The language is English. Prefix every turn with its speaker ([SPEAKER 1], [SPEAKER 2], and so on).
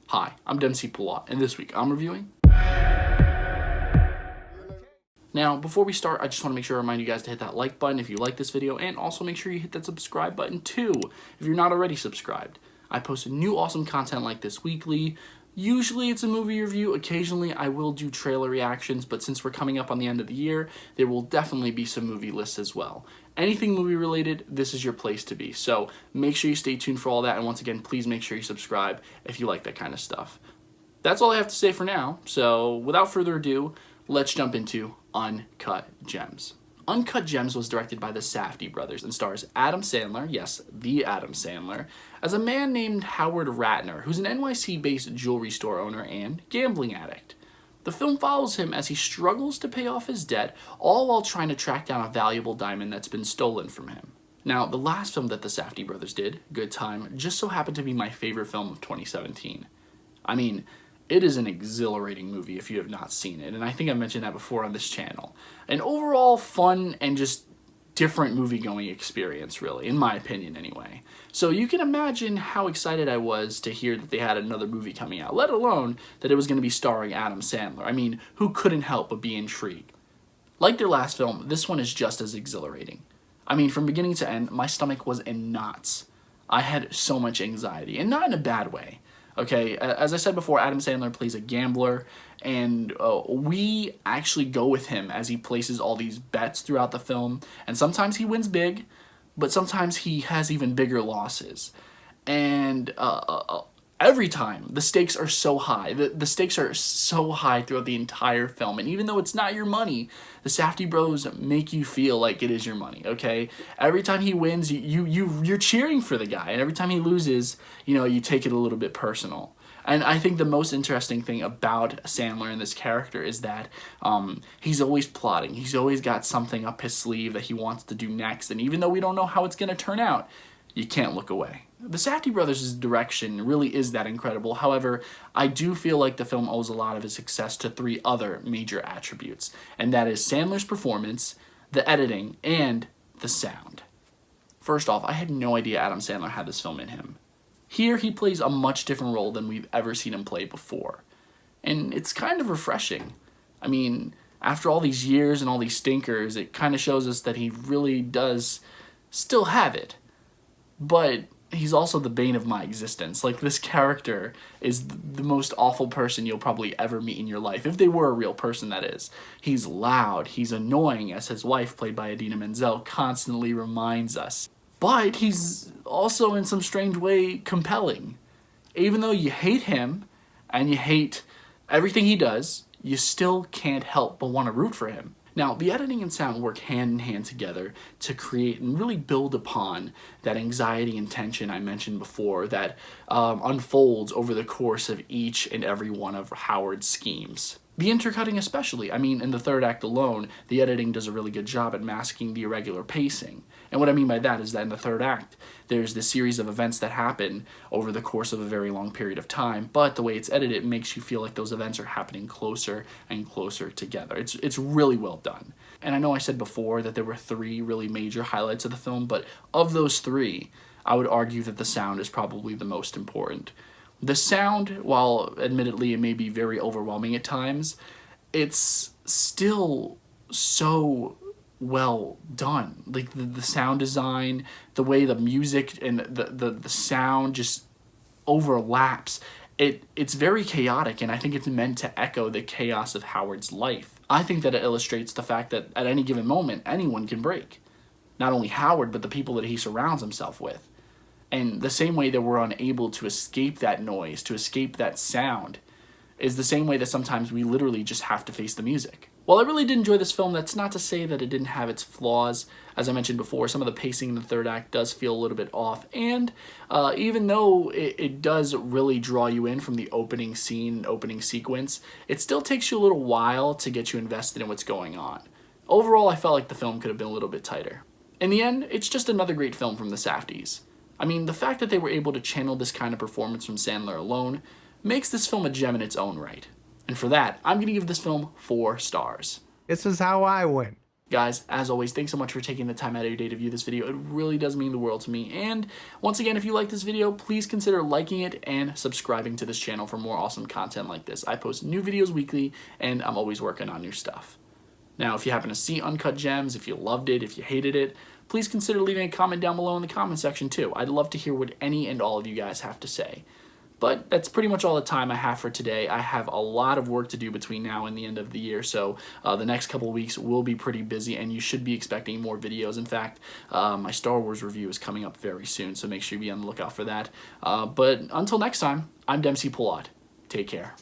[SPEAKER 1] Hi, I'm Dempsey Pulot, and this week I'm reviewing... Now, before we start, I just want to make sure I remind you guys to hit that like button if you like this video, and also make sure you hit that subscribe button too, if you're not already subscribed. I post new awesome content like this weekly. Usually it's a movie review, occasionally I will do trailer reactions, but since we're coming up on the end of the year, there will definitely be some movie lists as well. Anything movie related, this is your place to be. So make sure you stay tuned for all that, and once again, please make sure you subscribe if you like that kind of stuff. That's all I have to say for now, so without further ado, let's jump into Uncut Gems. Uncut Gems was directed by the Safdie brothers and stars Adam Sandler, yes, the Adam Sandler, as a man named Howard Ratner, who's an NYC-based jewelry store owner and gambling addict. The film follows him as he struggles to pay off his debt, all while trying to track down a valuable diamond that's been stolen from him. Now, the last film that the Safdie brothers did, Good Time, just so happened to be my favorite film of 2017. I mean, it is an exhilarating movie if you have not seen it, and I think I mentioned that before on this channel. An overall fun and just different movie-going experience, really, in my opinion anyway. So you can imagine how excited I was to hear that they had another movie coming out, let alone that it was going to be starring Adam Sandler. I mean, who couldn't help but be intrigued? Like their last film, this one is just as exhilarating. I mean, from beginning to end, my stomach was in knots. I had so much anxiety, and not in a bad way. Okay, as I said before, Adam Sandler plays a gambler, and we actually go with him as he places all these bets throughout the film, and sometimes he wins big, but sometimes he has even bigger losses. And every time, the stakes are so high. The stakes are so high throughout the entire film, and even though it's not your money, the Safdie bros make you feel like it is your money, okay? Every time he wins, you're cheering for the guy, and every time he loses, you know, you take it a little bit personal. And I think the most interesting thing about Sandler and this character is that he's always plotting. He's always got something up his sleeve that he wants to do next, and even though we don't know how it's going to turn out, you can't look away. The Safdie brothers' direction really is that incredible. However, I do feel like the film owes a lot of its success to three other major attributes, and that is Sandler's performance, the editing, and the sound. First off, I had no idea Adam Sandler had this film in him. Here, he plays a much different role than we've ever seen him play before, and it's kind of refreshing. I mean, after all these years and all these stinkers, it kind of shows us that he really does still have it. But he's also the bane of my existence. Like, this character is the most awful person you'll probably ever meet in your life, if they were a real person, that is. He's loud, he's annoying, as his wife, played by Idina Menzel, constantly reminds us. But he's also, in some strange way, compelling. Even though you hate him, and you hate everything he does, you still can't help but want to root for him. Now, the editing and sound work hand in hand together to create and really build upon that anxiety and tension I mentioned before that unfolds over the course of each and every one of Howard's schemes. The intercutting especially. I mean, in the third act alone, the editing does a really good job at masking the irregular pacing. And what I mean by that is that in the third act, there's this series of events that happen over the course of a very long period of time, but the way it's edited, it makes you feel like those events are happening closer and closer together. It's really well done. And I know I said before that there were three really major highlights of the film, but of those three, I would argue that the sound is probably the most important. The sound, while admittedly it may be very overwhelming at times, it's still so well done. Like the sound design, the way the music and the sound just overlaps. It's very chaotic, and I think it's meant to echo the chaos of Howard's life. I think that it illustrates the fact that at any given moment, anyone can break. Not only Howard, but the people that he surrounds himself with. And the same way that we're unable to escape that noise, to escape that sound, is the same way that sometimes we literally just have to face the music. While I really did enjoy this film, that's not to say that it didn't have its flaws. As I mentioned before, some of the pacing in the third act does feel a little bit off, and even though it does really draw you in from the opening scene, opening sequence, it still takes you a little while to get you invested in what's going on. Overall, I felt like the film could have been a little bit tighter. In the end, it's just another great film from the Safdies. I mean, the fact that they were able to channel this kind of performance from Sandler alone makes this film a gem in its own right. And for that, I'm going to give this film 4 stars.
[SPEAKER 2] This is how I win.
[SPEAKER 1] Guys, as always, thanks so much for taking the time out of your day to view this video. It really does mean the world to me. And once again, if you like this video, please consider liking it and subscribing to this channel for more awesome content like this. I post new videos weekly, and I'm always working on new stuff. Now, if you happen to see Uncut Gems, if you loved it, if you hated it, please consider leaving a comment down below in the comment section too. I'd love to hear what any and all of you guys have to say. But that's pretty much all the time I have for today. I have a lot of work to do between now and the end of the year, so the next couple of weeks will be pretty busy, and you should be expecting more videos. In fact, my Star Wars review is coming up very soon, so make sure you be on the lookout for that. But until next time, I'm Dempsey Pulot. Take care.